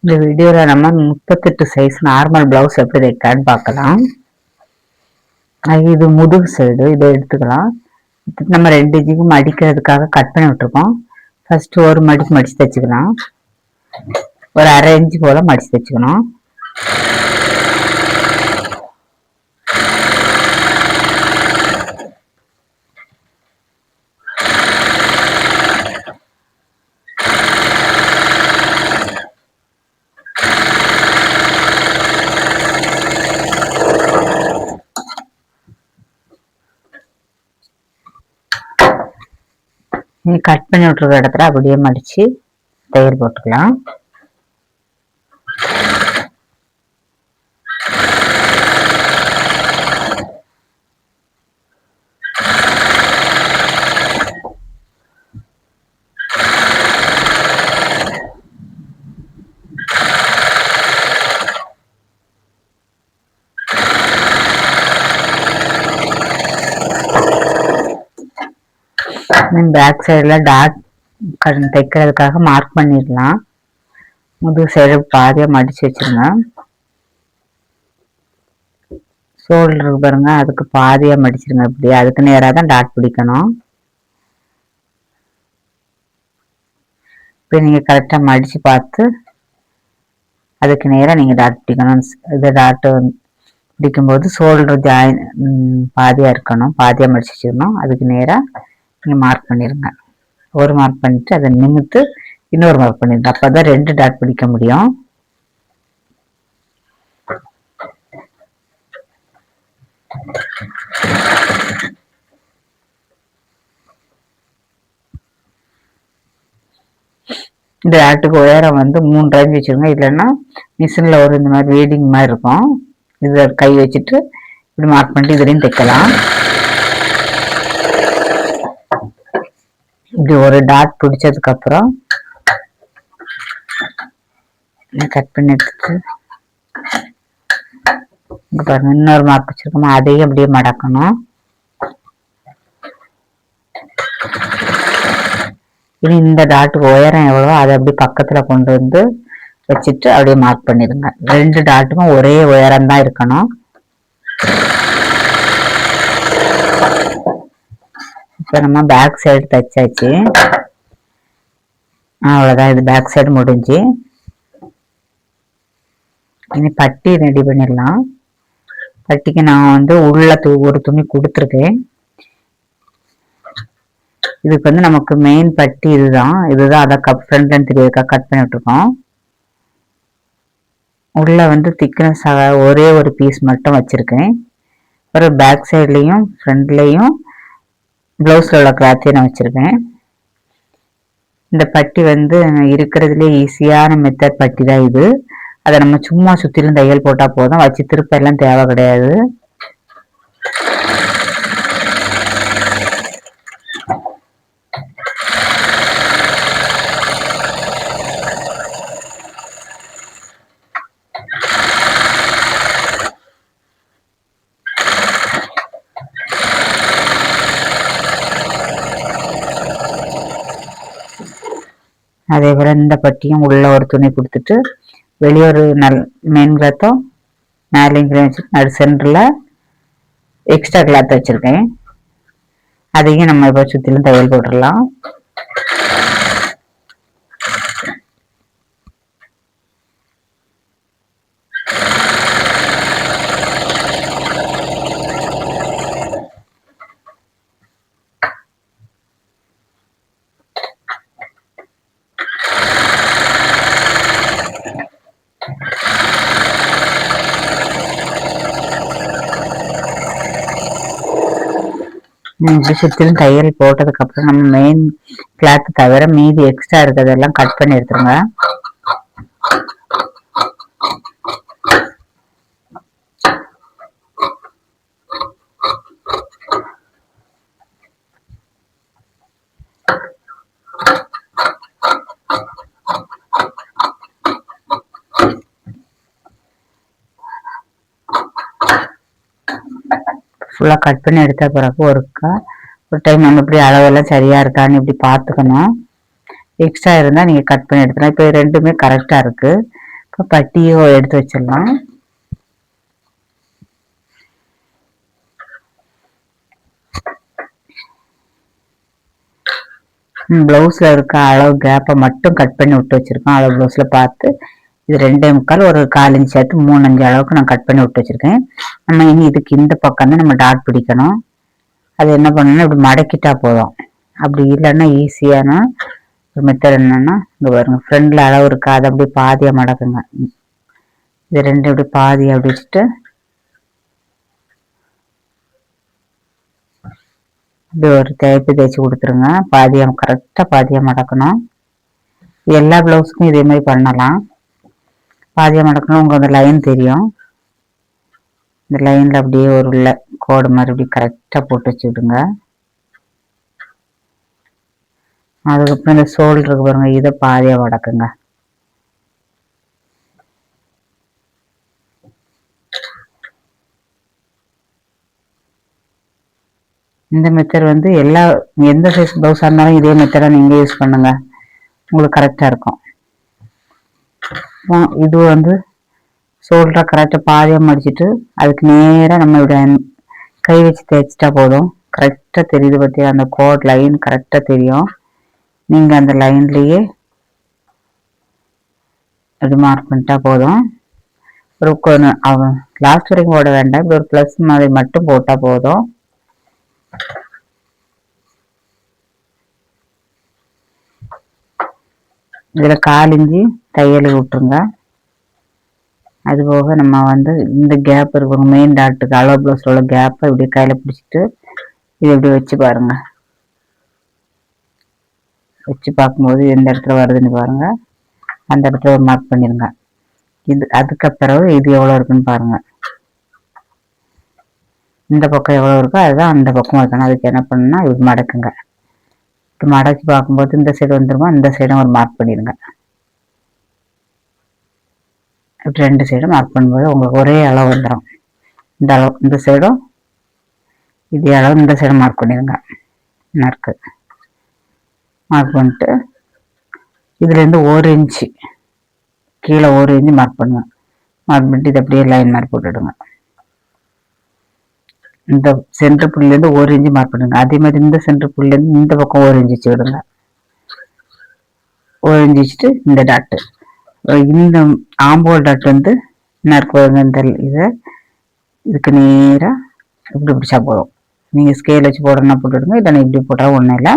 இந்த வீடியோல நம்ம 38 சைஸ் நார்மல் பிளவுஸ் எப்படி தைக்கலான்னு பார்க்கலாம். இது முதுகு சைடு, இதை எடுத்துக்கலாம். நம்ம 2 இன்ச்சுக்கு மடிக்கிறதுக்காக கட் பண்ணி விட்டுருக்கோம். ஃபர்ஸ்ட் ஒரு மடிச்சு தைச்சுக்கலாம். ஒரு 1/2 இன்ச்சு போல மடிச்சு தைச்சுக்கணும். கட் பண்ணி விட்டுருக்க இடத்துல அப்படியே மடிச்சு தையல் போட்டுக்கலாம். பேக் சைடுல டாட் தைக்கிறதுக்காக மார்க் பண்ணிடலாம். முதுகு சைடு பாதியா மடிச்சு வச்சிருங்க. ஷோல்டருக்கு பாருங்க, அதுக்கு பாதியா மடிச்சிருங்க. இப்படி அதுக்கு நேராக தான் டாட் பிடிக்கணும். இப்போ நீங்க கரெக்டா மடிச்சு பார்த்து அதுக்கு நேராக நீங்க டாட் பிடிக்கணும். இது டாட் பிடிக்கும்போது ஷோல்டர் ஜாயின் பாதியா இருக்கணும், பாதியா மடிச்சு வச்சிடணும். அதுக்கு நேராக நீங்க மார்க் பண்ணிருங்க. ஒரு மார்க் பண்ணிட்டு அதை நிமித்து இன்னொரு மார்க் பண்ணிருங்க. அப்பதான் 2 டாட் பிடிக்க முடியும். இந்த டாட்டுக்கு உயரம் 3 இன்ச் வச்சிருங்க. இல்லைன்னா மிஷின்ல ஒரு இந்த மாதிரி ரீடிங் மாதிரி இருக்கும். இதை கை வச்சுட்டு இப்படி மார்க் பண்ணிட்டு இதுலையும் தைக்கலாம். இப்படி ஒரு டாட் பிடிச்சதுக்கு அப்புறம் கட் பண்ணி எடுத்துட்டு பாருங்க, இன்னொரு மார்க் வச்சிருக்கோமா, அதையும் அப்படியே மடக்கணும். இனி இந்த டாட்டுக்கு உயரம் எவ்வளவோ அதை அப்படி பக்கத்துல கொண்டு வந்து வச்சுட்டு அப்படியே மார்க் பண்ணிடுங்க. 2 டாட்டுக்கும் ஒரே உயரம் தான் இருக்கணும். இப்போ நம்ம பேக் சைடு தைச்சாச்சு. அவ்வளோதான், இது பேக் சைடு முடிஞ்சு. இனி பட்டி ரெடி பண்ணிடலாம். பட்டிக்கு நான் உள்ள ஒரு துணி கொடுத்துருக்கேன். இதுக்கு நமக்கு மெயின் பட்டி இதுதான். அதை ஃப்ரண்ட்ல தெரியாதுக்கா கட் பண்ணி விட்டுருக்கோம். உள்ள திக்னஸ் ஒரே ஒரு பீஸ் மட்டும் வச்சிருக்கேன். ஒரு பேக் சைட்லயும் ஃப்ரண்ட்லயும் பிளவுஸ்ல உள்ள கிளாத்தையும் நான் வச்சிருக்கேன். இந்த பட்டி இருக்கிறதுலே ஈஸியான மெத்தட் பட்டி தான் இது. அதை நம்ம சும்மா சுத்திலும் தையல் போட்டா போதும், வச்சு திருப்ப எல்லாம் தேவை கிடையாது. அதே போல இந்த பட்டியும் உள்ள ஒரு துணி கொடுத்துட்டு வெளியே ஒரு மெயின் கிளாத்தும் மேலையும் வச்சுட்டு நடு சென்டர்ல எக்ஸ்ட்ரா கிளாத் வச்சிருக்கேன். அதையும் நம்ம இப்போ சுத்திலும் தையல் போட்டுடலாம். சுத்திலும் தையல் போட்டதுக்கு அப்புறம் நம்ம மெயின் கிளாத் தவிர மீதி எக்ஸ்ட்ரா இருக்கிறதெல்லாம் கட் பண்ணி எடுத்துருங்க. ஃபுல்லா கட் பண்ணி எடுத்த பிறகு ஒரு டைம் நம்ம இப்படி அளவெல்லாம் சரியா இருக்கான்னு இப்படி பார்த்துக்கணும். எக்ஸ்ட்ரா இருந்தா நீங்க கட் பண்ணி எடுத்துக்கலாம். இப்போ ரெண்டுமே கரெக்டா இருக்கு. பட்டியோ எடுத்து வச்சிடலாம். பிளவுஸ்ல இருக்க அளவு கேப்பை மட்டும் கட் பண்ணி விட்டு வச்சிருக்கோம். அளவு பிளவுஸ்ல பார்த்து இது 2.25 ஒரு 1/4 இன்ச் சேர்த்து 3-5 அளவுக்கு நான் கட் பண்ணி விட்டு வச்சிருக்கேன். நம்ம இனி இதுக்கு இந்த பக்கம் தான் நம்ம டாட் பிடிக்கணும். அது என்ன பண்ணணும்னா இப்படி மடக்கிட்டா போதும். அப்படி இல்லைன்னா ஈஸியான ஒரு மெத்தட் என்னன்னா, இங்க பாருங்க ஃப்ரண்ட்ல அளவு இருக்கா, அதை அப்படியே பாதியா மடக்குங்க. இது 2 இப்படி பாதி அப்படி வச்சுட்டு இப்படி ஒரு தேய்ச்சி கொடுத்துருங்க. பாதியா கரெக்டா பாதியா மடக்கணும். எல்லா பிளவுஸுக்கும் இதே மாதிரி பண்ணலாம். பாதியா மடக்கணும். உங்களுக்கு அந்த லைன் தெரியும். இந்த லைன்ல அப்படியே ஒரு கோடு மாதிரி இப்படி கரெக்டா போட்டு வச்சு விடுங்க. அதுக்கப்புறம் இந்த ஷோல்டருக்கு பாருங்க, இதை பாதியா மடக்குங்க. இந்த மெத்தட் எந்த சைஸ் பிளவுஸா இருந்தாலும் இதே மெத்தடை நீங்க யூஸ் பண்ணுங்க, உங்களுக்கு கரெக்டா இருக்கும். இது ஷோல்டரை கரெக்டா பாதியா மடிச்சிட்டு அதுக்கு நேரா நம்ம இப்படி கை வச்சு தேய்ச்சிட்டா போதும். கரெக்டா தெரியுது பத்தி அந்த கோட் லைன் கரெக்டா தெரியும். நீங்க அந்த லைன்லயே அப்படி மார்க் பண்ணிட்டா போதும். லாஸ்ட் வரைக்கும் போட வேண்டாம். இப்படி ஒரு பிளஸ் மாதிரி மட்டும் போட்டா போதும். இதுல 1/4 இன்ச்சு தையல் விட்டுருங்க. அது போக நம்ம இந்த கேப் இருக்கும் மெயின் டாட்டுக்கு அளவு பிளவுஸ் உள்ள கேப்பை இப்படி கையில பிடிச்சிட்டு இது இப்படி வச்சு பாருங்க. வச்சு பார்க்கும்போது எந்த இடத்துல வருதுன்னு பாருங்க. அந்த இடத்துல ஒரு மார்க் பண்ணிருங்க. அதுக்கப்புறம் இது எவ்வளவு இருக்குன்னு பாருங்க. இந்த பக்கம் எவ்வளவு இருக்கோ அதுதான் அந்த பக்கம் இருக்கணும். அதுக்கு என்ன பண்ணணும்னா இது மடக்குங்க. மடக்கி பார்க்கும்போது இந்த சைடு வந்துருமா, இந்த சைடும் ஒரு மார்க் பண்ணிடுங்க. இப்படி 2 சைடும் மார்க் பண்ணும்போது உங்களுக்கு ஒரே அளவு வந்துடும். இந்த அளவு இந்த சைடும் இதே அளவு இந்த சைடும் மார்க் பண்ணிடுங்க. நறுக்கு மார்க் பண்ணிட்டு இதுலேருந்து 1 இன்ச்சு கீழே 1 இன்ச்சு மார்க் பண்ணுவேன். மார்க் பண்ணிட்டு இது அப்படியே லைன் மார்க் போட்டுடுங்க. இந்த சென்டர் புள்ளிலேருந்து 1 இன்ச்சு மார்க் பண்ணுங்க. அதே மாதிரி இந்த சென்டர் புள்ளிலேருந்து இந்த பக்கம் 1 இன்ச்சு வச்சு விடுங்க. 1 இன்ச்சு வச்சுட்டு இந்த டாட்டு இந்த ஆம்போல் டாட் நறுக்கு இந்த இதை இதுக்கு நேராக இப்படி பிடிச்சா போதும். நீங்கள் ஸ்கேல் வச்சு போடணும்னா போட்டுடுங்க, இல்லைன்னா இப்படி போட்டால் ஒன்றும் இல்லை.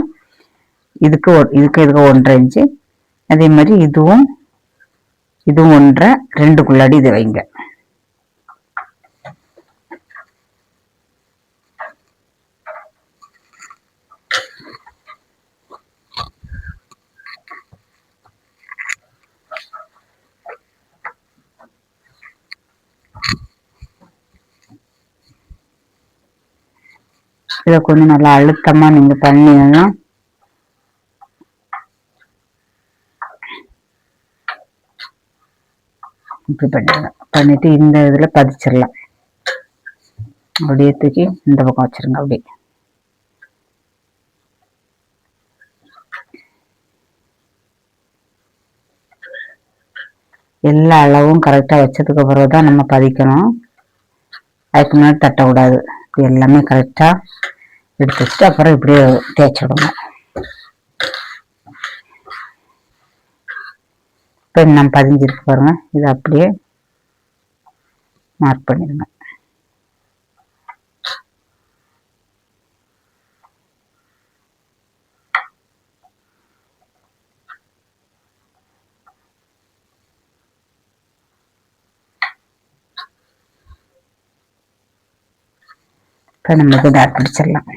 இதுக்கு 1.5 இன்ச்சு. அதே மாதிரி இதுவும் 1.5 2க்குள்ளாடி இதை வைங்க. இதை கொஞ்சம் நல்லா அழுத்தமா நீங்க பண்ணீங்கன்னா இப்படி பண்ணிடுங்க. பண்ணிட்டு இந்த இதுல பதிச்சிடலாம். அப்படியே தூக்கி இந்த பக்கம் வச்சிருங்க. அப்படி எல்லா அளவும் கரெக்டா வச்சதுக்கு அப்புறம் தான் நம்ம பதிக்கணும். அதுக்கு முன்னாடி தட்டக்கூடாது. எல்லாமே கரெக்டா எடுத்து வச்சுட்டு அப்புறம் இப்படியே தேய்ச்சிடுங்க. இப்போ நம்ம பதிஞ்சிருக்கு பாருங்க, இது அப்படியே மார்க் பண்ணிடுங்க. இப்போ நம்ம டாட் பிடிச்சிடலாம்.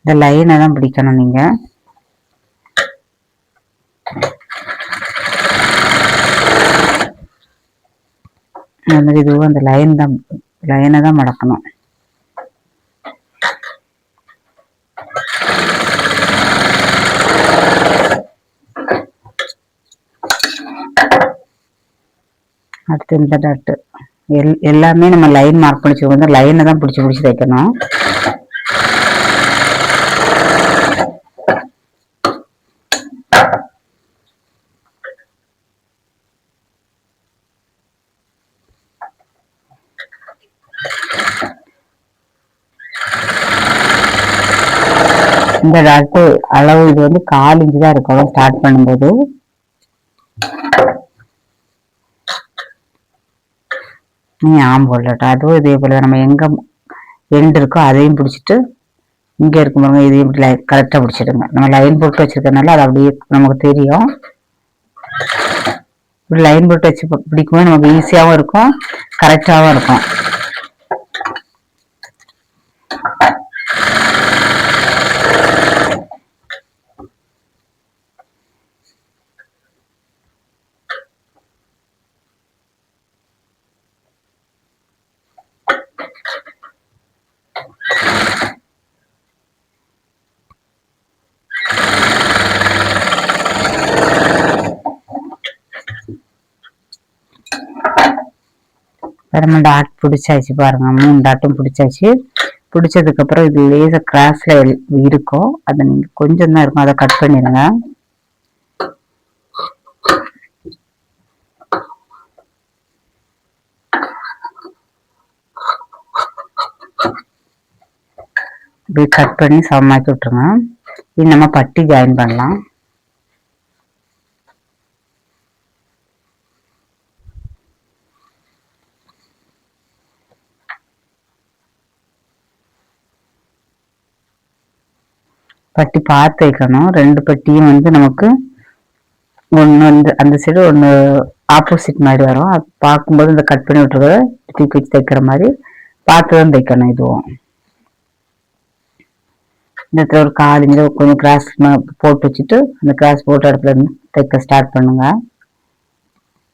இந்த லைனை தான் பிடிக்கணும். நீங்க இதுவும் அந்த லைனை தான் மடக்கணும். அடுத்து இந்த டாட்டு எல்லாமே நம்ம லைன் மார்க் பண்ணி லைனை தான் பிடிச்சி தைக்கணும். இந்த டாட்டு அளவு இது வந்து 1/4 இன்ச்சு தான் இருக்கணும் ஸ்டார்ட் பண்ணும்போது. நீ போடலட்டா அதுவும் இதே போல நம்ம எங்க எண்டு இருக்கோ அதையும் பிடிச்சிட்டு இங்க இருக்கும் பாருங்க இதையும் இப்படி கரெக்டா பிடிச்சிடுங்க. நம்ம லைன் போட்டு வச்சிருக்கனால அது அப்படியே நமக்கு தெரியும். இப்படி லைன் போட்டு வச்சு பிடிக்கும்போது நமக்கு ஈஸியாவும் இருக்கும், கரெக்டாவும் இருக்கும். நம்ம டாட் பிடிச்சாச்சு பாருங்க, 3 டாட்டும் பிடிச்சாச்சு. பிடிச்சதுக்கு அப்புறம் இது லேசா கிராஸ்ல இருக்கும், அதை நீங்க கொஞ்சம் தான் இருக்கும், அதை கட் பண்ணிடுங்க. இப்படி கட் பண்ணி சமமாக்கி விட்டுருங்க. இது நம்ம பட்டி ஜாயின் பண்ணலாம். பட்டி பார்த்து வைக்கணும். 2 பட்டியும் வந்து நமக்கு ஒன்று வந்து அந்த சைடு ஒன்று ஆப்போசிட் மாதிரி வரும். அது பார்க்கும்போது இந்த கட் பண்ணி விட்டுருக்கிறத தூக்கி வச்சு தைக்கிற மாதிரி பார்த்து தான் தைக்கணும். இதுவும் இந்த இடத்துல ஒரு 1/4 இன்ச்சு கொஞ்சம் கிராஸ் போட்டு வச்சுட்டு அந்த கிராஸ் போட்ட இடத்துல இருந்து தைக்க ஸ்டார்ட் பண்ணுங்க.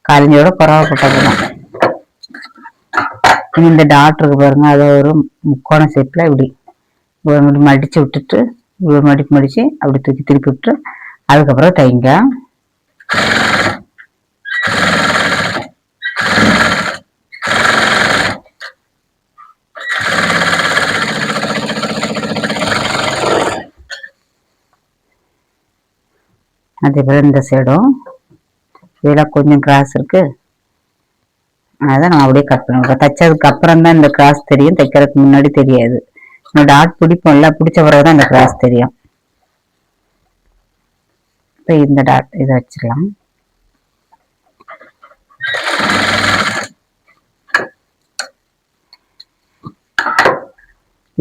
1/4 இன்ச்சோட குறவா போட்டா போதும். இந்த டாட் இருக்கு பாருங்க, அதை ஒரு முக்கோண ஷேப்ல இப்படி மடிச்சு விட்டுட்டு மடிச்சு அப்படி தூக்கி திருப்பி விட்டு அதுக்கப்புறம் தைங்க. அதே போல இந்த சைடும் இதெல்லாம் கொஞ்சம் கிராஸ் இருக்கு, அதை நம்ம அப்படியே கட் பண்ணுவோம். தைச்சதுக்கு அப்புறம் தான் இந்த கிராஸ் தெரியும், தைக்கிறதுக்கு முன்னாடி தெரியாது. டாட் பிடிப்போம்ல, பிடிச்ச பிறகுதான் இந்த கிராஸ் தெரியும். இப்போ இந்த டாட் இதை வச்சிடலாம்.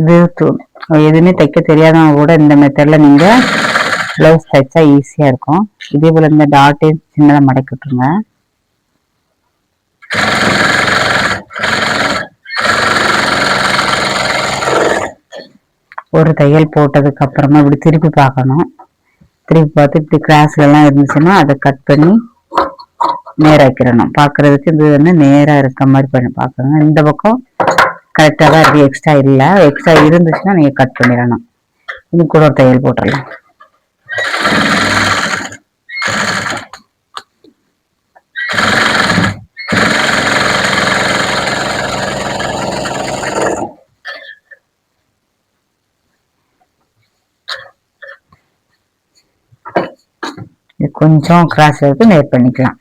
இது எதுவுமே தைக்க தெரியாதவங்க கூட இந்த மெத்தட்ல நீங்க பிளவுஸ் தைச்சா ஈஸியா இருக்கும். இதே போல இந்த டாட்டையும் சின்னதா மடக்கி விட்டுருங்க. ஒரு தையல் போட்டதுக்கு அப்புறமா இப்படி திருப்பி பார்க்கணும். திருப்பி பார்த்து இப்படி கிராஸ்ல எல்லாம் இருந்துச்சுன்னா அதை கட் பண்ணி நேராக்கிடணும். பார்க்கறதுக்கு இது வந்து நேரா இருக்க மாதிரி பண்ணி பார்க்கணும். இந்த பக்கம் கரெக்டாக தான் இருக்கு, எக்ஸ்ட்ரா இல்லை. எக்ஸ்ட்ரா இருந்துச்சுன்னா நீங்க கட் பண்ணிடணும். இன்னும் கூட ஒரு தையல் போட்டுடலாம். கொஞ்சம் கிராஸ் இருக்கு, நேர் பண்ணிக்கலாம்.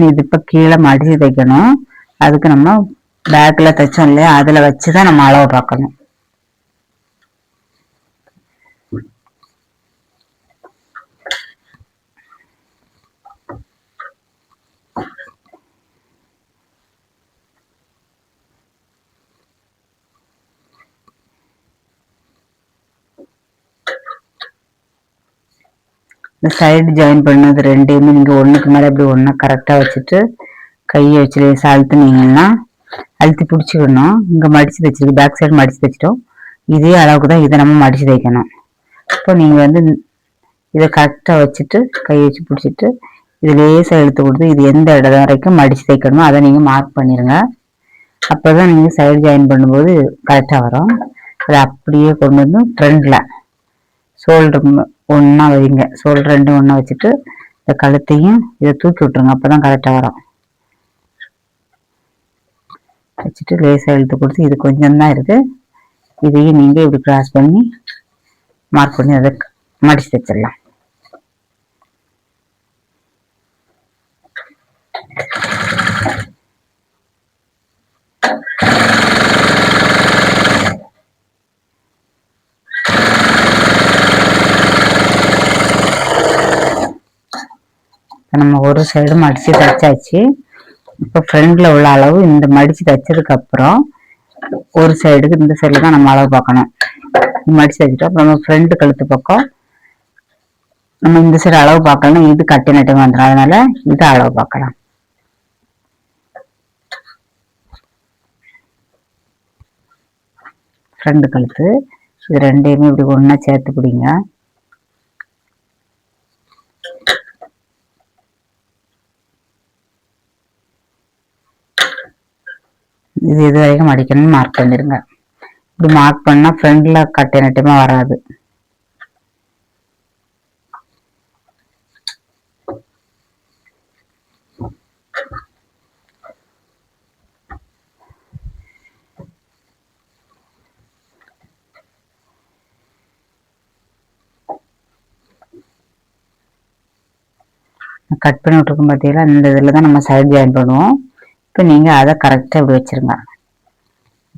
இது இப்ப கீழே மடிச்சு தைக்கணும். அதுக்கு நம்ம பேக்ல தைச்சோம் இல்லையா, அதுல வச்சுதான் நம்ம அளவு பார்க்கணும். சைடு ஜாயின் பண்ணது ரெண்டையுமே நீங்க ஒண்ணுக்கு மேல இப்படி ஒண்ணா கரெக்டா வச்சுட்டு கையை வச்சு லேசா அழுத்துனீங்கன்னா அழுத்தி பிடிச்சிக்கணும். இங்க மடிச்சு தைச்சிருக்கு, பேக் சைடு மடிச்சு தைச்சிட்டோம். இதே அளவுக்கு தான் இதை நம்ம மடிச்சு தைக்கணும். இப்போ நீங்க வந்து இதை கரெக்டா வச்சுட்டு கையை வச்சு பிடிச்சிட்டு இது லேசா இழுத்து கொடுத்து இது எந்த இடம் வரைக்கும் மடிச்சு தைக்கணுமோ அதை நீங்க மார்க் பண்ணிருங்க. அப்பதான் நீங்க சைடு ஜாயின் பண்ணும்போது கரெக்டா வரும். அதை அப்படியே கொண்டு வந்து ஃப்ரண்ட்ல ஷோல்டர் ஒன்னா வைங்க. ஷோல்டர் ரெண்டும் ஒன்னா வச்சுட்டு இந்த கழுத்தையும் இதை தூக்கி விட்டுருங்க, அப்பதான் கரெக்டா வரும். வச்சுட்டு லேசா இழுத்து கொடுத்து இது கொஞ்சம் தான் இருக்கு, இதையும் நீங்க இப்படி கிராஸ் பண்ணி மார்க் பண்ணி அதை மடிச்சு தைச்சிடலாம். நம்ம ஒரு சைடு மடிச்சு தைச்சாச்சு. இப்போ ஃப்ரண்ட்ல உள்ள அளவு இந்த மடிச்சு தைச்சதுக்கு அப்புறம் ஒரு சைடுக்கு இந்த சைடுல தான் நம்ம அளவு பார்க்கணும். மடிச்சு தைச்சிட்டோம். அப்புறம் நம்ம ஃப்ரண்ட் கழுத்து பக்கம் நம்ம இந்த சைடு அளவு பார்க்கலாம். இது கட்டி நட்டு வந்துடும், அதனால இது அளவு பார்க்கலாம். ஃப்ரண்ட் கழுத்து இது ரெண்டையுமே இப்படி ஒண்ணா சேர்த்து பிடிங்க. இது இது வரைக்கும் மடிக்கணும்னு மார்க் பண்ணிருங்க. இப்படி மார்க் பண்ணா ஃப்ரண்ட்ல கட்டை நட்டுமே வராது. கட் பண்ணி விட்டுருக்கும் பார்த்தீங்களா, இந்த இதில் தான் நம்ம சைடு ஜாயின் பண்ணுவோம். இப்போ நீங்கள் அதை கரெக்டாக இப்படி வச்சுருங்க.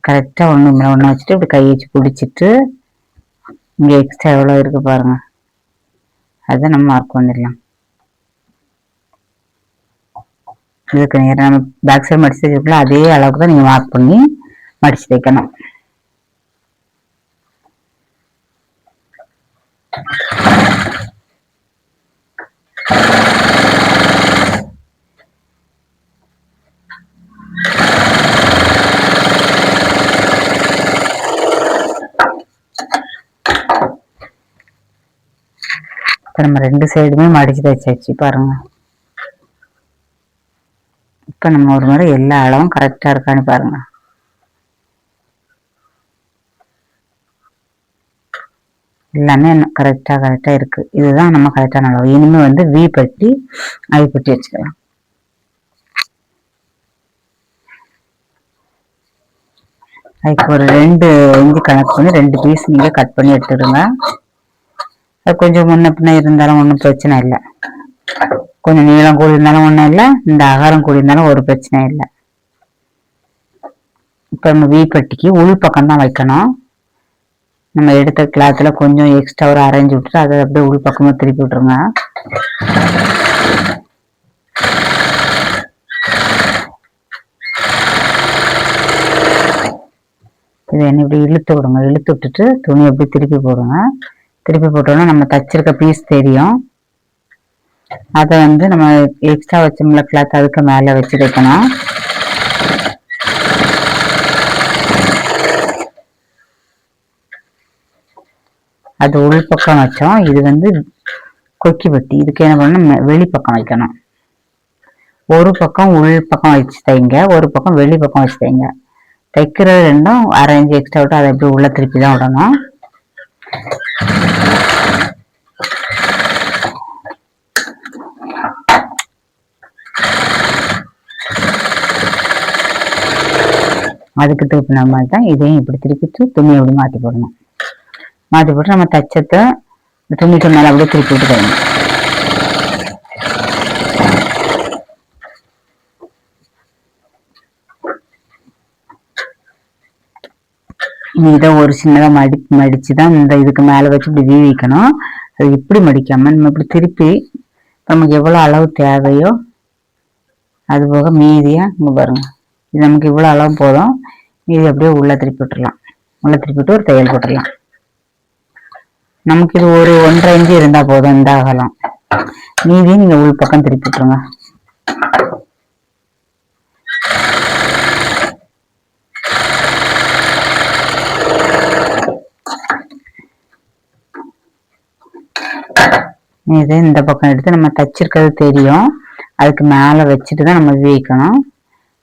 கரெக்டாக ஒன்று மேலே ஒன்று வச்சுட்டு இப்படி கை வச்சு பிடிச்சிட்டு இங்கே எக்ஸ்ட்ரா எவ்வளோ இருக்குது பாருங்கள், அதை நம்ம மார்க் பண்ணிடலாம். இதுக்கு நேரம் நம்ம பேக் சைடு மடிச்சு தைச்சிருக்கோம், அதே அளவுக்கு தான் நீங்கள் மார்க் பண்ணி மடிச்சு தைக்கணும். நம்ம ரெண்டு சைடுமே மடிச்சு தைச்சாச்சு பாருங்க. இப்ப நம்ம ஒரு முறை எல்லா அளவும் கரெக்டா இருக்கான்னு பாருங்க. எல்லாமே கரெக்டா இருக்கு. இதுதான் நம்ம கரெக்டான அளவு. இனிமே வந்து வி பட்டி ஐ பட்டி வச்சுக்கலாம். அதுக்கு ஒரு 2 இன்ச்சு கணக்கு பண்ணி 2 பீஸ் நீங்க கட் பண்ணி எடுத்துடுங்க. கொஞ்சம் முன்ன பின்ன இருந்தாலும் ஒன்றும் பிரச்சனை இல்லை. கொஞ்சம் நீளம் கூடி இருந்தாலும் ஒன்றும் இல்லை, இந்த அகரம் கூடி இருந்தாலும் ஒரு பிரச்சனை இல்லை. இப்போ நம்ம வி பட்டிக்கு உள் பக்கம் தான் வைக்கணும். நம்ம எடுத்த கிளாத்ல கொஞ்சம் எக்ஸ்ட்ரா ஒரு அரைஞ்சு விட்டுட்டு அதை அப்படியே உள் பக்கமா திருப்பி விட்டுருங்க. இதை என்ன இப்படி இழுத்து விடுங்க. இழுத்து விட்டுட்டு துணி எப்படி திருப்பி போடுங்க. திருப்பி போட்டோம்னா நம்ம தச்சிருக்க பீஸ் தெரியும். அதை வந்து நம்ம எக்ஸ்ட்ரா வச்சோம்ல கிளாத், அதுக்கு மேல வச்சு தைக்கணும். அது உள் பக்கம் வச்சோம். இது வந்து கொக்கி பட்டி. இதுக்கு என்ன பண்ணணும், வெளி பக்கம் வைக்கணும். ஒரு பக்கம் உள் பக்கம் வச்சு தைங்க, ஒரு பக்கம் வெளி பக்கம் வச்சு தைங்க. தைக்கிறது ரெண்டும் அரைஞ்சு எக்ஸ்ட்ரா விட்டு அதை எப்படி உள்ள திருப்பி தான் விடணும். அதுக்கு திருப்பின மாதிரி தான் இதையும் இப்படி திருப்பிட்டு துணியை அப்படி மாற்றி போடணும். மாற்றி போட்டு நம்ம தச்சத்தை துணிக்கு மேலே அப்படியே திருப்பி விட்டு தரணும். இதை ஒரு சின்னதாக மடிச்சுதான் இந்த இதுக்கு மேலே வச்சு இப்படி வீவிக்கணும். அது இப்படி மடிக்காம நம்ம இப்படி திருப்பி நமக்கு எவ்வளோ அளவு தேவையோ அது போக மீதியா இங்கே பாருங்க, இது நமக்கு இவ்வளோ அளவு போதும். மீதி அப்படியே உள்ள திருப்பி விட்டுடலாம். உள்ள திருப்பி விட்டு ஒரு தையல் போட்டுடலாம். நமக்கு இது ஒரு 1.5 இன்ச்சு இருந்தா போதும் இந்த அகலம். மீதியும் நீங்க உள் பக்கம் திருப்பி விட்டுருங்க. இது இந்த பக்கம் எடுத்து நம்ம தச்சிருக்கிறது தெரியும், அதுக்கு மேல வச்சுட்டு தான் நம்ம வீக்கணும்.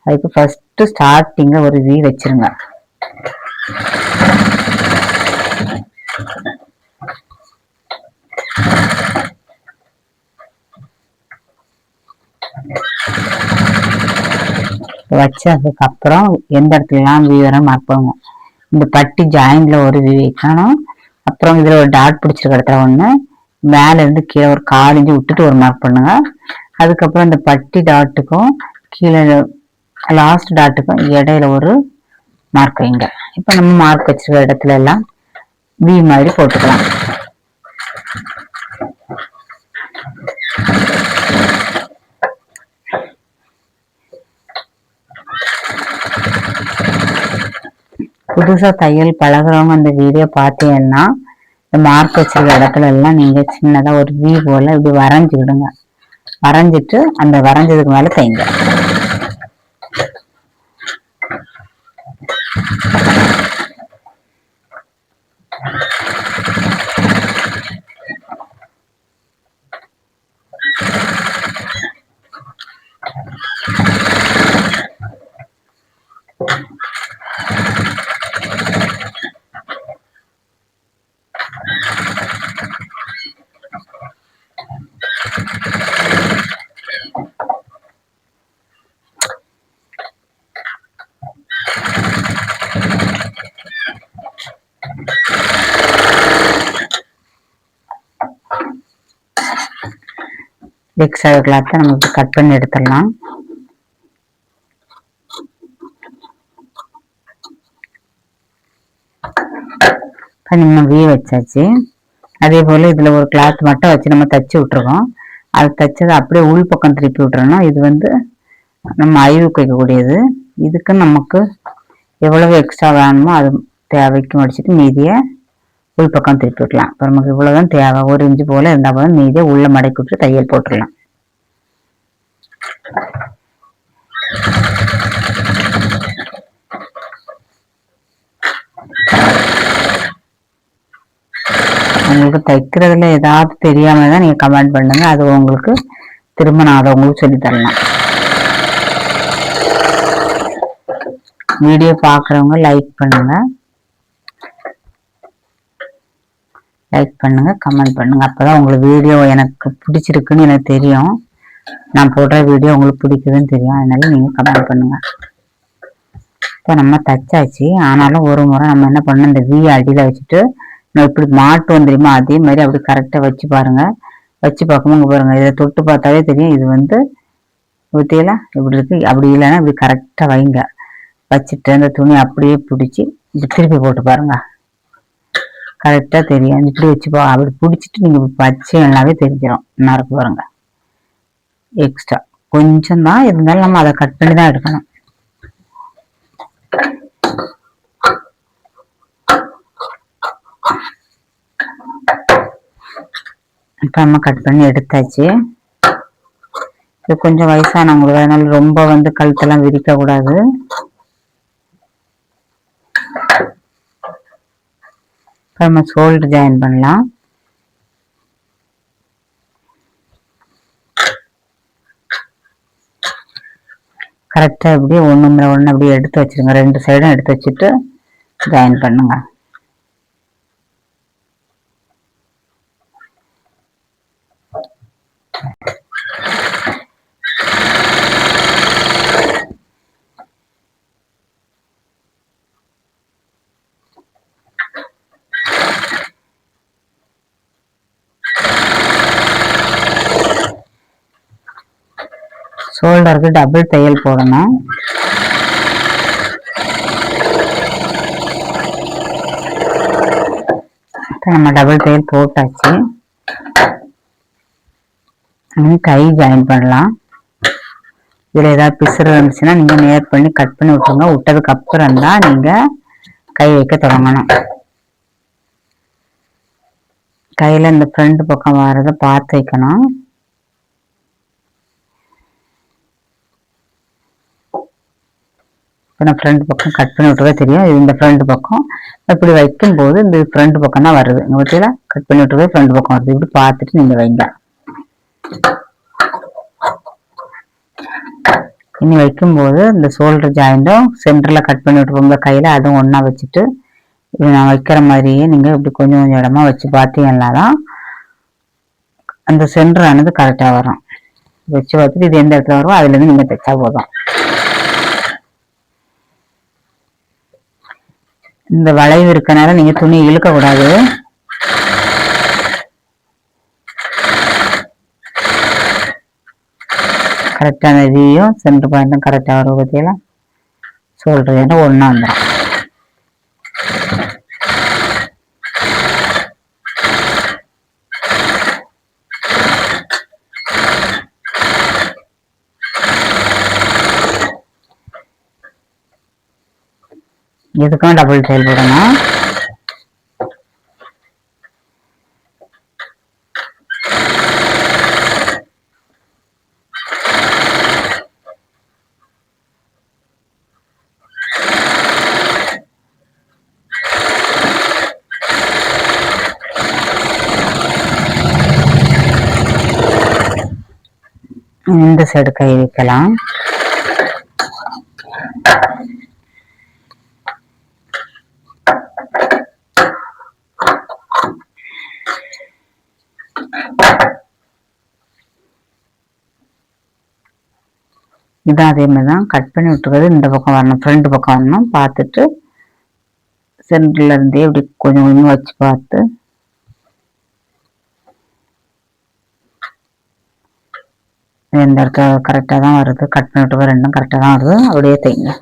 அதுக்கு ஃபர்ஸ்ட் ஸ்டார்டிங்ல ஒரு வி வச்சிருங்க. வச்சதுக்கு அப்புறம் எந்த இடத்துலலாம் வி வர மார்க் பண்ணுவோம். இந்த பட்டி ஜாயின்ல ஒரு வி வைக்கணும். அப்புறம் இதுல ஒரு டாட் பிடிச்சிருக்க இடத்துல ஒண்ணு, மேல இருந்து கீழே ஒரு 1/4 இன்ச்சு விட்டுட்டு ஒரு மார்க் பண்ணுங்க. அதுக்கப்புறம் இந்த பட்டி டாட்டுக்கும் கீழே லாஸ்ட் டாட்டுக்கும் இடையில ஒரு மார்க் வைங்க. இப்ப நம்ம மார்க் வச்சிருக்க இடத்துல எல்லாம் வி மாதிரி போட்டுக்கலாம். புதுசா தையல் பழகுறவங்க அந்த வீடியோ பார்த்தீங்கன்னா இந்த மார்க் வச்சிருக்க இடத்துல எல்லாம் நீங்க சின்னதா ஒரு வி போல இப்படி வரைஞ்சு விடுங்க. வரைஞ்சிட்டு அந்த வரைஞ்சதுக்கு மேல தைங்க. எக்ஸ்ட்ரா கிளாத்தை நமக்கு கட் பண்ணி எடுத்துடலாம். நம்ம வி வச்சாச்சு. அதே போல இதுல ஒரு கிளாத் மட்டும் வச்சு நம்ம தச்சு விட்டுருக்கோம். அது தச்சதை அப்படியே உள் பக்கம் திருப்பி விட்டுறணும். இது நம்ம ஐவுக்கு வைக்கக்கூடியது. இதுக்கு நமக்கு எவ்வளவு எக்ஸ்ட்ரா வேணுமோ அது தேவைக்கு முடிச்சுட்டு மீதியை உள் பக்கம் திருப்பி விடலாம். இப்போ நமக்கு இவ்வளவுதான் தேவை, 1 இன்ச்சு போல இருந்தா போதும். மீதியை உள்ள மடக்கி விட்டு தையல் போட்டுடலாம். உங்களுக்கு தைக்கிறதுல ஏதாவது தெரியாம தான் நீங்க கமெண்ட் பண்ணுங்க. அது உங்களுக்கு திரும்ப நான் அதை உங்களுக்கு சொல்லி தரலாம். வீடியோ பார்க்குறவங்க லைக் பண்ணுங்க, கமெண்ட் பண்ணுங்க. அப்பதான் உங்களுக்கு வீடியோ எனக்கு பிடிச்சிருக்குன்னு எனக்கு தெரியும். நான் போடுற வீடியோ உங்களுக்கு பிடிக்குதுன்னு தெரியும். அதனால நீங்க கமெண்ட் பண்ணுங்க. இப்போ நம்ம தச்சாச்சு. ஆனாலும் ஒரு முறை நம்ம என்ன பண்ணணும், இந்த வி அடியில வச்சுட்டு நம்ம இப்படி மாட்டுவோம் தெரியுமா, அதே மாதிரி அப்படி கரெக்டா வச்சு பாருங்க. வச்சு பார்க்கும்போது பாருங்க, இதை தொட்டு பார்த்தாலே தெரியும். இது ஊத்தியில இப்படி இருக்கு. அப்படி இல்லைன்னா இப்படி கரெக்டா வைங்க. வச்சுட்டு அந்த துணி அப்படியே பிடிச்சி இப்படி திருப்பி போட்டு பாருங்க, கரெக்டா தெரியும். இப்படி வச்சுப்போ அப்படி பிடிச்சிட்டு நீங்க பச்சை நல்லாவே தெரிஞ்சிடும். என்ன இருக்கு பாருங்க. எக்ஸ்ட்ரா கொஞ்சம் தான் இருந்தாலும் நம்ம அதை கட் பண்ணி தான் எடுக்கணும். இப்ப நம்ம கட் பண்ணி எடுத்தாச்சு. இது கொஞ்சம் வயசானவங்களுக்கு, அதனால ரொம்ப கழுத்தெல்லாம் விரிக்க கூடாது. நம்ம ஷோல்டர் ஜாயின் பண்ணலாம். கரெக்டா இப்படி ஒண்ணு மேல ஒண்ணு அப்படியே எடுத்து வச்சிருங்க. 2 சைடும் எடுத்து வச்சுட்டு ஜாயின் பண்ணுங்க. ஷோல்டருக்கு டபுள் தையல் போடணும். நம்ம டபுள் தையல் போட்டாச்சு. கை ஜாயின் பண்ணலாம். இதுல ஏதாவது பிசுறு இருந்துச்சுன்னா நீங்க நேர் பண்ணி கட் பண்ணி விட்டுருங்க. விட்டதுக்கு அப்புறம் தான் நீங்க கை வைக்க தொடங்கணும். கையில இந்த ஃப்ரண்ட் பக்கம் வர்றத பார்த்து வைக்கணும். இப்போ நான் ஃப்ரண்ட் பக்கம் கட் பண்ணி விட்டுருக்க தெரியும். இது இந்த ஃப்ரண்ட் பக்கம் இப்படி வைக்கும் போது இந்த ஃப்ரண்ட் பக்கம் தான் வருது. உங்க வீட்டில கட் பண்ணி விட்டுருக்க ஃப்ரண்ட் பக்கம் வருது. இப்படி பார்த்துட்டு நீங்க வைங்க. இனி வைக்கும்போது இந்த ஷோல்டர் ஜாயிண்டும் சென்டர்ல கட் பண்ணி விட்டுருவோங்க கையில, அதுவும் ஒன்னா வச்சுட்டு நான் வைக்கிற மாதிரியே நீங்க இப்படி கொஞ்சம் கொஞ்சம் இடமா வச்சு பார்த்தீங்கன்னா தான் அந்த சென்டர் ஆனது கரெக்டா வரும். வச்சு பார்த்துட்டு இது எந்த இடத்துல வரும் அதுல இருந்து நீங்க தைச்சா போதும். இந்த வளைவு இருக்கனால நீங்க துணி இழுக்க கூடாது. கரெக்டான வியும் சென்டர் பாயிண்டும் கரெக்டா வரும். பத்தியெல்லாம் சொல்றேன் ஒன்னா வந்துடும். இதுக்கும் டபுள் தையல் போடணும். இந்த சைடு கை வைக்கலாம். இதான் அதே மாதிரி தான் கட் பண்ணி விட்டுருக்கிறது இந்த பக்கம் வரணும், ஃப்ரண்ட் பக்கம் வரணும். பார்த்துட்டு சென்டர்ல இருந்தே இப்படி கொஞ்சம் கொஞ்சம் வச்சு பார்த்து இந்த இடத்துல கரெக்டாக தான் வருது. கட் பண்ணி விட்டுருக்க ரெண்டும் கரெக்டாக தான் வருது. அப்படியே தைங்க.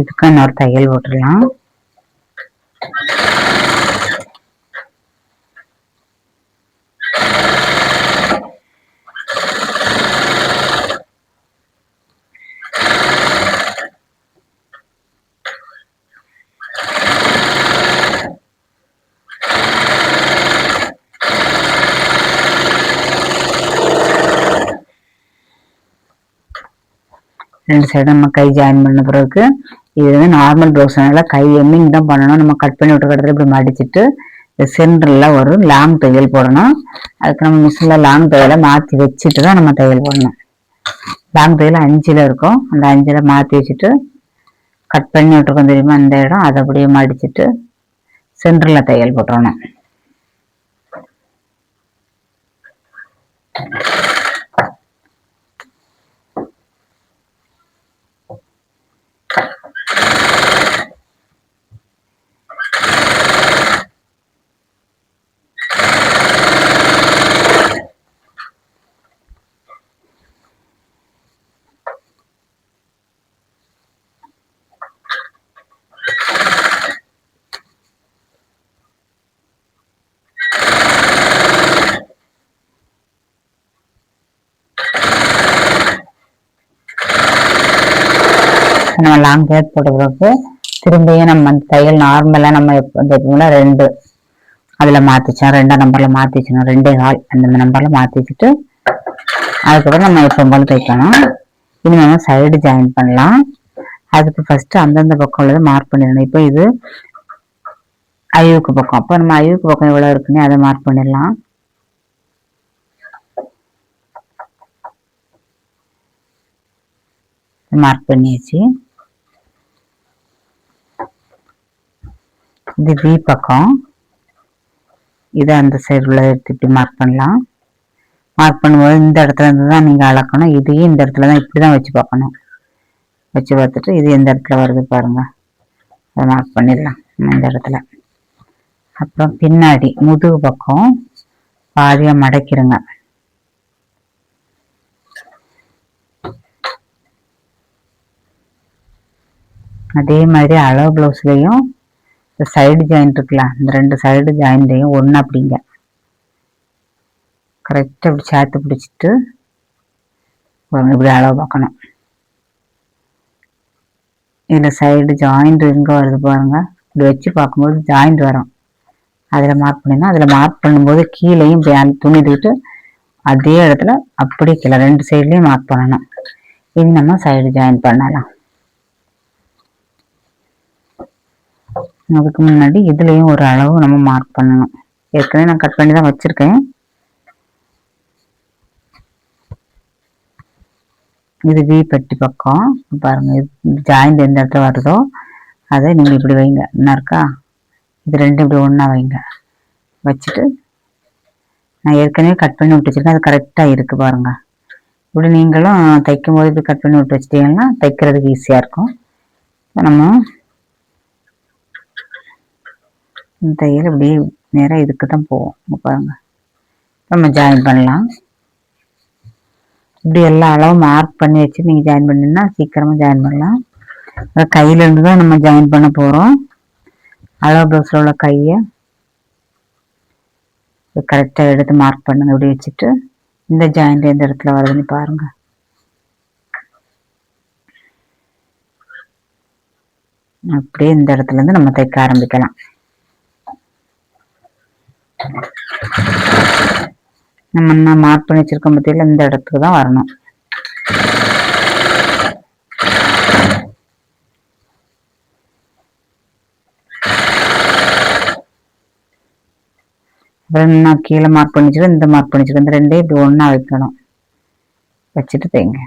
இதுக்கு இன்னொரு தையல் போட்டுடலாம். ரெண்டு சைடு நம்ம கை ஜாயின் பண்ண பிறகு இது வந்து நார்மல் ப்ளவுஸ்னால கை எம்மிங் தான் பண்ணணும். நம்ம கட் பண்ணி விட்டு இடத்துல இப்படி மடிச்சுட்டு சென்டரில் ஒரு லாங் தையல் போடணும். அதுக்கு நம்ம மிஷினில் லாங் தையலை மாற்றி வச்சுட்டு தான் நம்ம தையல் போடணும். லாங் தையல் 5ல் இருக்கும். அந்த 5ல் மாற்றி வச்சுட்டு கட் பண்ணி விட்டுருக்கோம் தெரியுமா அந்த இடம், அதை அப்படியே மடிச்சுட்டு சென்டரில் தையல் போட்டுறணும். நம்ம லாங் தையல் போட்ட பிறகு திரும்பியும் நம்ம அந்த தையல் நார்மலா நம்ம எப்போ தைப்போம்ல 2 அதுல மாத்திச்சோம், 2ஆம் நம்பர்ல மாத்தி வச்சோம், 2.25 அந்த நம்பர்ல மாத்தி வச்சுட்டு அதுக்கப்புறம் நம்ம எப்போ போல தைக்கணும். இனி நம்ம சைடு ஜாயின் பண்ணலாம். அதுக்கு ஃபர்ஸ்ட் அந்தந்த பக்கம் உள்ளதை மார்க் பண்ணிடணும். இப்போ இது ஐவுக்கு பக்கம், அப்போ நம்ம ஐவுக்கு பக்கம் எவ்வளவு இருக்குன்னு அதை மார்க் பண்ணிடலாம். மார்க் பண்ணியாச்சு. இது வி பக்கம், இதை அந்த சைடு உள்ள எடுத்து இப்படி மார்க் பண்ணலாம். மார்க் பண்ணும்போது இந்த இடத்துல இருந்து தான் நீங்க அளக்கணும். இதையும் இந்த இடத்துல தான் இப்படிதான் வச்சு பார்க்கணும். வச்சு பார்த்துட்டு இது எந்த இடத்துல வருது பாருங்க, அதை மார்க் பண்ணிடலாம் இந்த இடத்துல. அப்புறம் பின்னாடி முதுகு பக்கம் பாதியா மடக்கிடுங்க. அதே மாதிரி அளவு பிளவுஸ்லயும் இந்த சைடு ஜாயிண்ட் இருக்குல்ல, இந்த 2 சைடு ஜாயிண்டையும் ஒன்று அப்படிங்க கரெக்டாக இப்படி சேர்த்து பிடிச்சிட்டு இப்படி அளவு பார்க்கணும். இதில் சைடு ஜாயிண்ட் எங்கே வருது பாருங்க, இப்படி வச்சு பார்க்கும்போது ஜாயிண்ட் வரும். அதில் மார்க் பண்ணிடணும். அதில் மார்க் பண்ணும்போது கீழேயும் துணி எடுத்துக்கிட்டு அதே இடத்துல அப்படியே கீழே 2 சைட்லேயும் மார்க் பண்ணணும். இது நம்ம சைடு ஜாயின் பண்ணலாம். அதுக்கு முன்னாடி இதுலயும் ஒரு அளவு நம்ம மார்க் பண்ணணும். ஏற்கனவே நான் கட் பண்ணி தான் வச்சிருக்கேன். இது வி பட்டி பக்கம் பாருங்க, ஜாயிண்ட் எந்த இடத்துல வருதோ அதை நீங்க இப்படி வைங்க. என்ன இருக்கா, இது 2 இப்படி ஒண்ணா வைங்க. வச்சுட்டு நான் ஏற்கனவே கட் பண்ணி விட்டு வச்சிருக்கேன், அது கரெக்டா இருக்கு பாருங்க. இப்படி நீங்களும் தைக்கும் போது இப்படி கட் பண்ணி விட்டு வச்சிட்டீங்கன்னா தைக்கிறதுக்கு ஈஸியா இருக்கும். நம்ம தையல் இப்படி நேராக இதுக்கு தான் போவோம். பாருங்க, நம்ம ஜாயின் பண்ணலாம். இப்படி எல்லா அளவும் மார்க் பண்ணி வச்சு நீங்கள் ஜாயின் பண்ணிங்கன்னா சீக்கிரமாக ஜாயின் பண்ணலாம். கையிலேருந்து தான் நம்ம ஜாயின் பண்ண போகிறோம். அளவு ப்ளவுஸில் உள்ள கையை கரெக்டாக எடுத்து மார்க் பண்ணுங்க. இப்படி வச்சுட்டு இந்த ஜாயிண்ட் எந்த இடத்துல வருதுன்னு பாருங்க. அப்படியே இந்த இடத்துல இருந்து நம்ம தைக்க ஆரம்பிக்கலாம். நம்ம மார்க் பண்ணி வச்சிருக்க பத்தியில இந்த இடத்துக்கு தான் வரணும். அப்புறம் நான் கீழே மார்க் பண்ணிச்சிருக்கேன், இந்த மார்க் பண்ணிச்சிருக்கேன், இந்த ரெண்டே இப்படி ஒன்றா வைக்கணும். வச்சுட்டு தைங்க.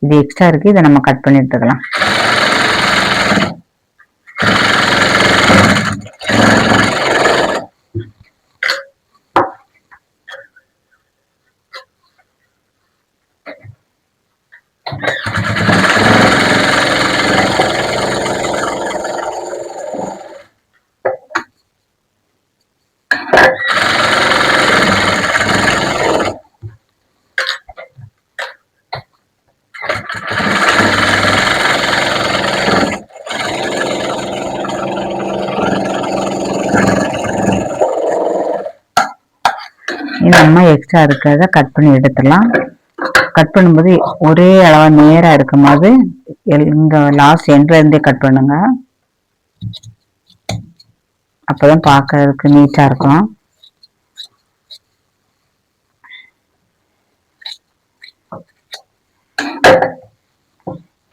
இது எக்ஸ்ட்ரா இருக்கு, இதை நம்ம கட் பண்ணி எடுத்துக்கலாம். நம்ம எக்ஸ்ட்ரா இருக்கிறத கட் பண்ணி எடுத்துடலாம். கட் பண்ணும்போது ஒரே அளவா நேரா இருக்கும் போது இந்த லாஸ்ட் எண்ட்ல இருந்தே கட் பண்ணுங்க. அப்பதான் பார்க்கறதுக்கு நீட்டா இருக்கும்.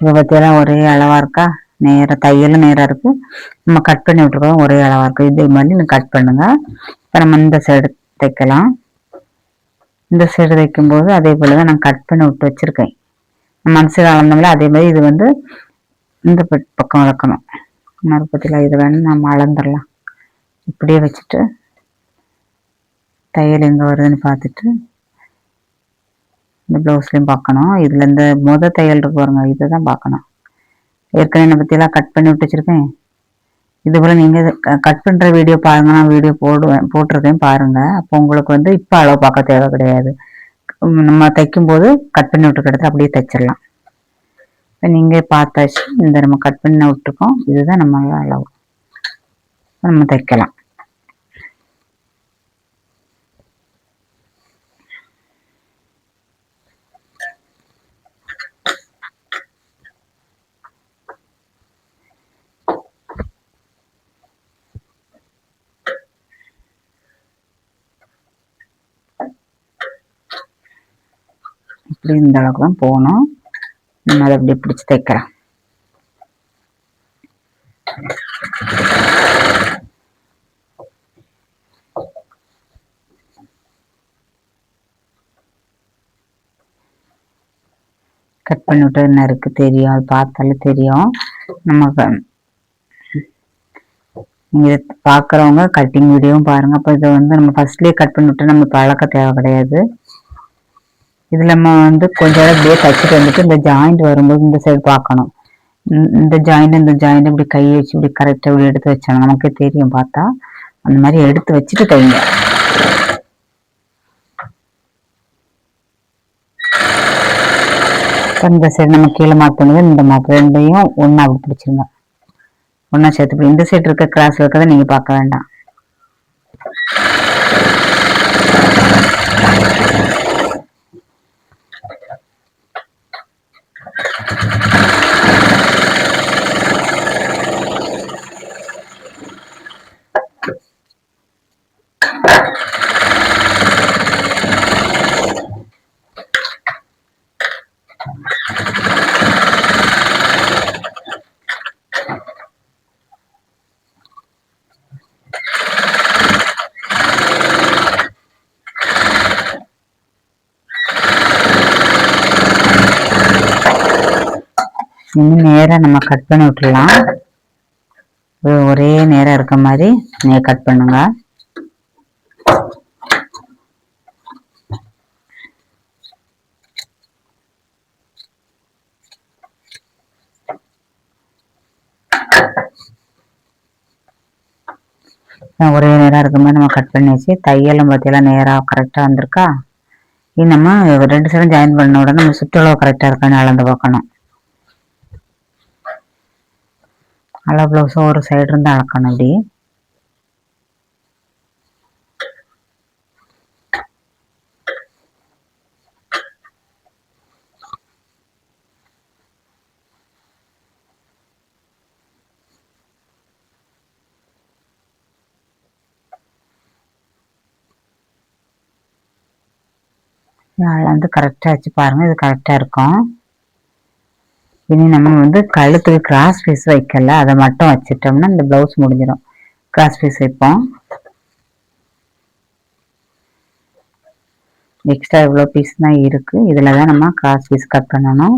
இதை பத்தியெல்லாம் ஒரே அளவா இருக்கா, நேரம் தையலும் நேரம் இருக்கு, நம்ம கட் பண்ணி விட்டுருக்கோம் ஒரே அளவா இருக்கு. இதே மாதிரி நீங்க கட் பண்ணுங்க. இப்போ நம்ம இந்த சைடு தைக்கலாம். இந்த சைடு தைக்கும்போது அதே போலதான் நான் கட் பண்ணி விட்டு வச்சிருக்கேன். மனசுல அளந்தோம்ல அதே மாதிரி இது வந்து இந்த பக்கம் வளர்க்கணும். மறுபத்தில இது வேணும் நம்ம அளந்துடலாம். இப்படியே வச்சுட்டு தையல் எங்க வருதுன்னு பார்த்துட்டு இந்த ப்ளவுஸ்லையும் பார்க்கணும். இதுல இந்த தையல் இருக்கு பாருங்க, இதை தான் பார்க்கணும். ஏற்கனவே என்னை பற்றியெல்லாம் கட் பண்ணி விட்டு வச்சிருக்கேன். இது போல் நீங்கள் கட் பண்ணுற வீடியோ பாருங்க, நான் வீடியோ போட்டிருக்கேன் பாருங்க. அப்போ உங்களுக்கு வந்து இப்போ அளவு பார்க்க தேவை கிடையாது. நம்ம தைக்கும்போது கட் பண்ணி விட்டு கிடத்து அப்படியே தைச்சிடலாம். இப்போ நீங்கள் பார்த்தாச்சு, இந்த நம்ம கட் பண்ணி விட்டுருக்கோம், இதுதான் நம்ம அளவு. நம்ம தைக்கலாம். இப்படி இந்த அளவுக்கு தான் போகணும். நம்ம அதை அப்படியே பிடிச்சி தைக்கலாம். கட் பண்ணிவிட்டு என்ன இருக்கு தெரியும், அது பார்த்தாலே தெரியும். நமக்கு நீங்க பார்க்குறவங்க கட்டிங் வீடியோவும் பாருங்க. அப்போ இதை வந்து நம்ம ஃபர்ஸ்ட்லேயே கட் பண்ணிவிட்டு நம்ம பழக்க தேவை கிடையாது. இதில் நம்ம வந்து கொஞ்சம் நேரம் அப்படியே தைச்சிட்டு வந்துட்டு இந்த ஜாயிண்ட் வரும்போது இந்த சைடு பார்க்கணும். இந்த ஜாயிண்ட் இப்படி கை வச்சு இப்படி கரெக்டாக இப்படி எடுத்து வச்சாங்க நமக்கு தெரியும். பார்த்தா அந்த மாதிரி எடுத்து வச்சுட்டு தைங்க. இந்த சைடு நம்ம கீழே மார்க் பண்ணுது, இந்த மார்க் ரெண்டையும் ஒன்றா அப்படி பிடிச்சிருங்க. ஒன்றா சேர்த்து இந்த சைடு இருக்க கிராஸ் இருக்கிறத நீங்கள் பார்க்க வேண்டாம். இன்னும் நேரம் நம்ம கட் பண்ணி விட்டுடலாம். ஒரே நேரம் இருக்க மாதிரி நீங்க கட் பண்ணுங்க. ஒரே நேராக இருக்க மாதிரி நம்ம கட் பண்ணி வச்சு தையலும் பார்த்தீங்கன்னா நேராக கரெக்டாக வந்திருக்கா. இது நம்ம 2 சைடும் ஜாயின் பண்ண உடனே நம்ம சுற்றளவு கரெக்டாக இருக்கான்னு அளந்து பார்க்கணும். அளவு ப்ளவுஸும் ஒரு சைடு இருந்து அளக்கணும். இப்படி அளந்து கரெக்டாக வச்சு பாருங்க. இது கரெக்டாக இருக்கும். இனி நம்ம கழுத்துக்கு கிராஸ் பீஸ் வைக்கல, அதை மட்டும் வச்சிட்டோம்னா இந்த பிளவுஸ் முடிஞ்சிடும். கிராஸ் பீஸ் வைப்போம். எக்ஸ்ட்ரா இவ்வளோ பீஸ் தான் இருக்கு. இதில் தான் நம்ம கிராஸ் பீஸ் கட் பண்ணணும்.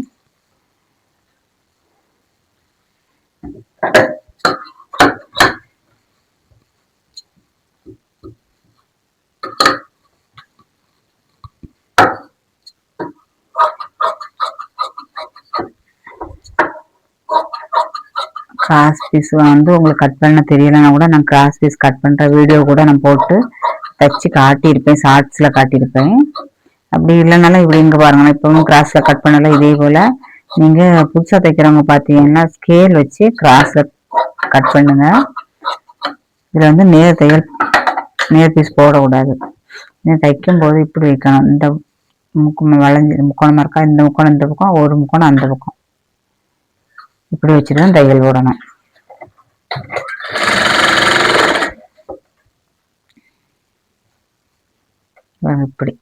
கிராஸ் பீஸ் உங்களுக்கு கட் பண்ண தெரியலன்னா கூட நான் கிராஸ் பீஸ் கட் பண்ணுற வீடியோ கூட நான் போட்டு தச்சு காட்டியிருப்பேன், ஷார்ட்ஸில் காட்டியிருப்பேன். அப்படி இல்லைனாலும் இப்படி இங்கே பாருங்க, இப்போவும் கிராஸில் கட் பண்ணல. இதே போல் நீங்கள் புதுசாக தைக்கிறவங்க பார்த்தீங்கன்னா ஸ்கேல் வச்சு கிராஸில் கட் பண்ணுங்க. இதில் நேர் பீஸ் போடக்கூடாது. தைக்கும் போது இப்படி வைக்கணும். இந்த முக்கோணமாக இருக்கா, இந்த முக்கோணம் இந்த பக்கம், ஒரு முக்கோணம் அந்த பக்கம், இப்படி வச்சுட்டு தான் தையல் போடணும். இப்படி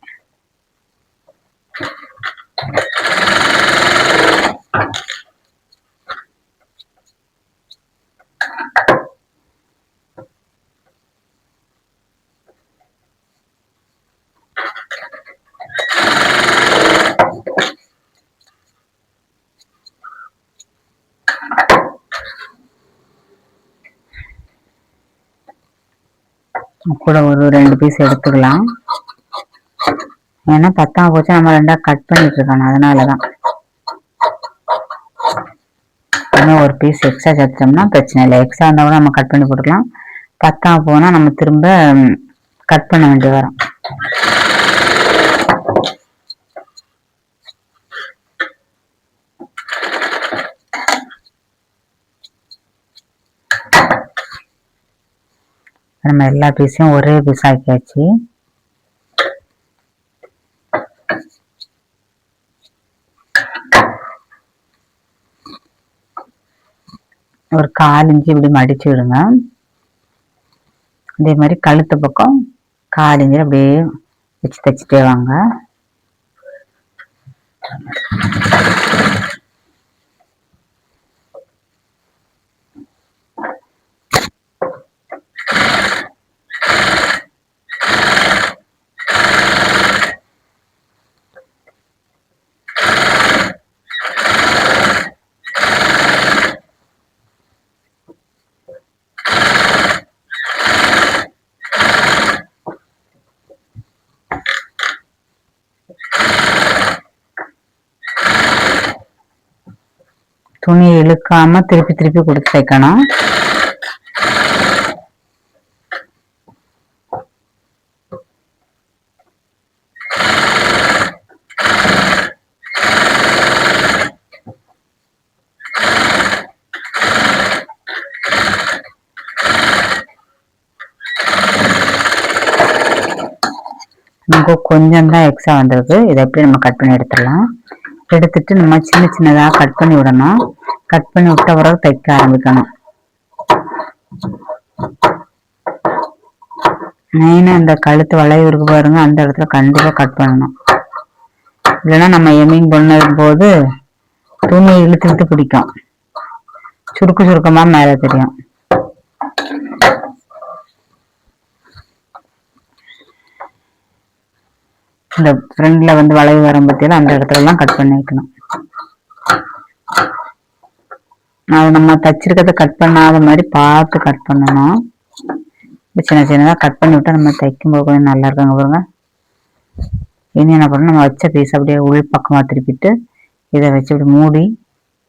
கூட ஒரு 2 பீஸ் எடுத்துக்கலாம். ஏன்னா 10ஆம் போச்சு, நம்ம 2ஆ கட் பண்ணிட்டு இருக்கணும். அதனாலதான் இன்னும் ஒரு பீஸ் எக்ஸ்ட்ரா சேர்த்தோம்னா பிரச்சனை இல்லை. எக்ஸ்ட்ரா இருந்தால் கூட நம்ம கட் பண்ணி போட்டுக்கலாம். 10ஆம் போனால் நம்ம திரும்ப கட் பண்ண வேண்டி வரும். நம்ம எல்லா பீஸையும் ஒரே பீஸ் ஆக்கியாச்சு. ஒரு 1/4 இன்ச்சு இப்படி மடிச்சு விடுங்க. இதே மாதிரி கழுத்து பக்கம் 1/4 இன்ச்சு அப்படியே வச்சு தைச்சிட்டே வாங்க. துணி இழுக்காம திருப்பி திருப்பி கொடுத்து தைக்கணும். நமக்கு கொஞ்சம் தான் எக்ஸ்ட்ரா வந்திருக்கு. இதை எப்படி நம்ம கட் பண்ணி எடுத்துடலாம். எடுத்துட்டு நம்ம சின்ன சின்னதாக கட் பண்ணி விடணும். கட் பண்ணி விட்ட பிறகு தைக்க ஆரம்பிக்கணும். மெயினா இந்த கழுத்து வளைவு இருக்கு பாருங்க, அந்த இடத்துல கண்டிப்பா கட் பண்ணணும். இல்லைன்னா நம்ம எமிங் பண்ணும் போது துணி இழுத்து இழுத்து பிடிக்கும், சுருக்கமா மேல தெரியும். இந்த ஃப்ரண்ட்ல வளைவு வரும் பத்தியில அந்த இடத்துல எல்லாம் கட் பண்ணி வைக்கணும். அது நம்ம தச்சிருக்கிறத கட் பண்ணாத மாதிரி பார்த்து கட் பண்ணணும். சின்ன சின்னதா கட் பண்ணி விட்டா நம்ம தைக்கும் போது கொஞ்சம் நல்லா இருக்காங்க பாருங்க. இனி என்ன பண்ணணும், நம்ம வச்ச பீஸ் அப்படியே உள் பக்கமா திருப்பிட்டு இதை வச்சு இப்படி மூடி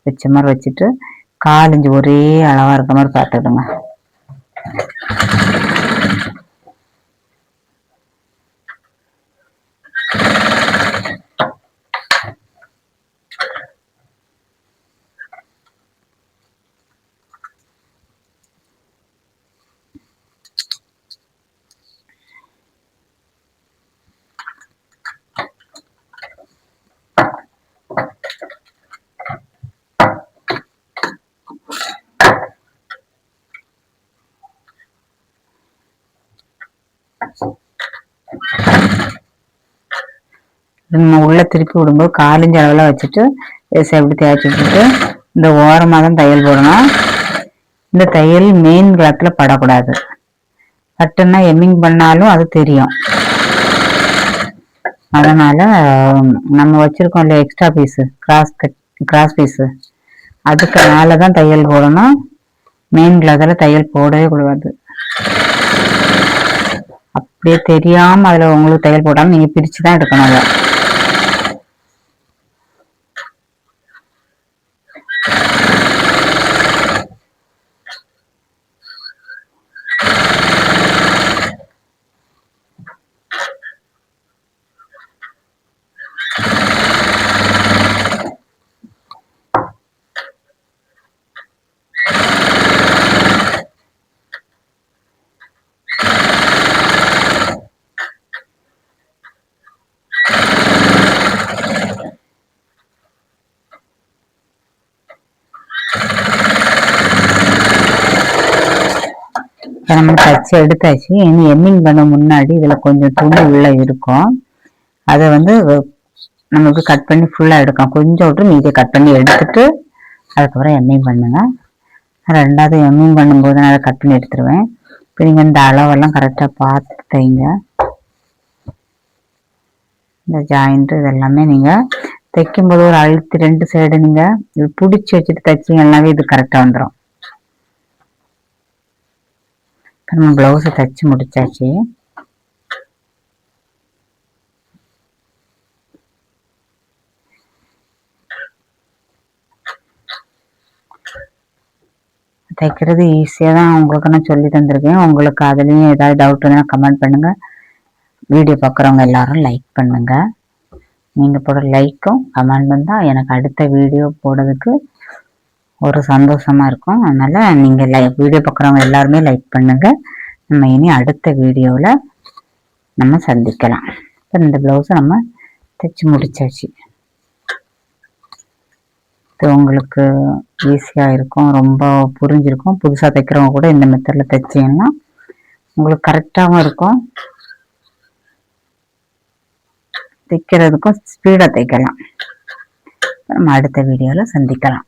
வச்ச மாதிரி வச்சுட்டு 1/4 இன்ச்சு ஒரே அளவா இருக்க மாதிரி பார்த்துடுங்க. நம்ம உள்ள திருப்பி விடும்போது காலிஞ்ச அளவில் வச்சுட்டு எப்படி தேய்ச்சி விட்டுட்டு இந்த ஓரமாக தான் தையல் போடணும். இந்த தையல் மெயின் கிளாத்தில் படக்கூடாது. பட்டுன்னா எம்மிங் பண்ணாலும் அது தெரியும். அதனால நம்ம வச்சிருக்கோம் இல்லையா எக்ஸ்ட்ரா பீஸு கிராஸ் பீஸு, அதுக்கு மேலே தான் தையல் போடணும். மெயின் கிளாத்தில் தையல் போடவே கூடாது. அப்படியே தெரியாம அதுல உங்களுக்கு தையல் போட்டாலும் நீங்க பிரிச்சுதான் எடுக்கணும். அதை நம்ம தச்சு எடுத்தாச்சு. இனி எம்மிங் பண்ண முன்னாடி இதுல கொஞ்சம் துணி உள்ள இருக்கும். அதை நமக்கு கட் பண்ணி ஃபுல்லா எடுக்கும். கொஞ்சம் விட்டு மீதியை கட் பண்ணி எடுத்துட்டு அதுக்கப்புறம் எம்மிங் பண்ணுங்க. ரெண்டாவது எம்மிங் பண்ணும்போது நான் அதை கட் பண்ணி எடுத்துருவேன். இப்போ நீங்க இந்த அளவெல்லாம் கரெக்டா பார்த்து தைங்க. இந்த ஜாயிண்ட் இதெல்லாமே நீங்க தைக்கும்போது ஒரு அழுத்து 2 சைடு நீங்க பிடிச்சி வச்சுட்டு தைச்சிங்கன்னாவே இது கரெக்டா வந்துடும். நம்ம பிளவுஸை தைச்சு முடிச்சாச்சு. தைக்கிறது ஈஸியாக தான் உங்களுக்கு நான் சொல்லி தந்திருக்கேன். உங்களுக்கு அதுலேயும் ஏதாவது டவுட் இருந்தால் கமெண்ட் பண்ணுங்க. வீடியோ பார்க்குறவங்க எல்லாரும் லைக் பண்ணுங்க. நீங்கள் போடுற லைக்கும் கமெண்ட்டும் தான் எனக்கு அடுத்த வீடியோ போடுறதுக்கு ஒரு சந்தோஷமா இருக்கும். அதனால நீங்க வீடியோ பார்க்குறவங்க எல்லாருமே லைக் பண்ணுங்க. நம்ம இனி அடுத்த வீடியோவில் நம்ம சந்திக்கலாம். இப்போ இந்த பிளவுஸை நம்ம தைச்சு முடிச்சாச்சு. இது உங்களுக்கு ஈஸியாக இருக்கும், ரொம்ப புரிஞ்சிருக்கும். புதுசாக தைக்கிறவங்க கூட இந்த மெத்தடில் தைச்சிங்கன்னா உங்களுக்கு கரெக்டாகவும் இருக்கும். தைக்கிறதுக்கும் ஸ்பீடாக தைக்கலாம். நம்ம அடுத்த வீடியோவில் சந்திக்கலாம்.